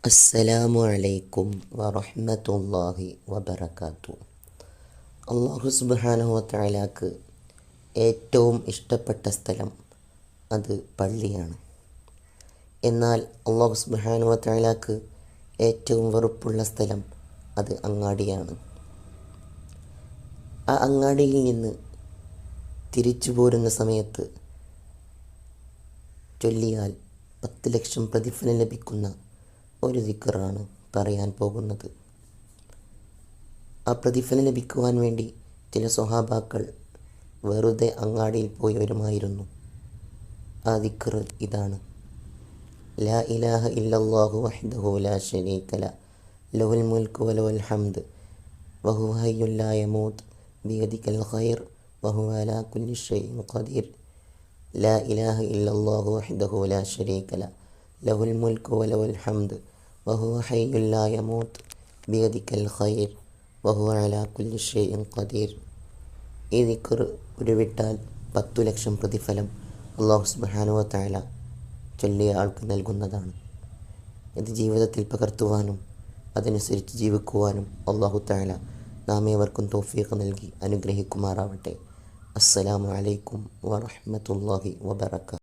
അസ്സലാമു അലൈക്കും വറഹ്മത്തുള്ളാഹി വബറകാതുഹു. അല്ലാഹു സുബ്ഹാനഹു വതആലക്ക് ഏറ്റവും ഇഷ്ടപ്പെട്ട സ്ഥലം അത് പള്ളിയാണ്. എന്നാൽ അല്ലാഹു സുബ്ഹാനഹു വതആലക്ക് ഏറ്റവും വെറുപ്പുള്ള സ്ഥലം അത് അങ്ങാടിയാണ്. ആ അങ്ങാടിയിൽ നിന്ന് തിരിച്ചു പോരുന്ന സമയത്ത് ചൊല്ലിയാൽ 10 ലക്ഷം പ്രതിഫലം ലഭിക്കുന്ന ഒരു ദിക്റാണ് പറയാൻ പോകുന്നത്. ആ പ്രതിഫലം ലഭിക്കുവാൻ വേണ്ടി ചില സ്വഹാബാക്കൾ വെറുതെ അങ്ങാടിയിൽ പോയി വരുമായിരുന്നു. ആ ദിക്ർ ഇതാണ്: ലാ ഇലാഹ ഇല്ലല്ലാഹു വഹ്ദഹു ലാ ശരീക ലഹു ലഹുൽ മുൽക്കു വലഹുൽ ഹംദ് വഹുവ ഹയ്യുൻ ലാ യമൂത്ത് ബിയദിഹിൽ ഖൈർ വഹുവ അലാ കുല്ലി ഷൈഇൻ ഖദീർ. ലാ ഇലാഹ ഇല്ലല്ലാഹു വഹ്ദഹു ലാ ശരീക ലഹു ലഹുൽ മുൽക്കു വലഹുൽ ഹംദ് വഹുവ ഹയ്യുൻ ലാ യമൂത്ത് ബിയദിഹിൽ ഖൈർ വഹുവ അലാ കുല്ലി ഷൈഇൻ ഖദീർ. ഈ ദിക്ർ ഉരുവിട്ടാൽ 10 ലക്ഷം പ്രതിഫലം അല്ലാഹു സുബ്ഹാനഹു വതആല ചൊല്ലിയ ആൾക്ക് നൽകുന്നതാണ്. ഇത് ജീവിതത്തിൽ പകർത്തുവാനും അതനുസരിച്ച് ജീവിക്കുവാനും അല്ലാഹു തആല നാം ഏവർക്കും തൗഫീഖ് നൽകി അനുഗ്രഹിക്കുമാറാവട്ടെ. അസ്സലാമു അലൈക്കും വറഹ്മത്തുള്ളാഹി വബറകാതുഹു.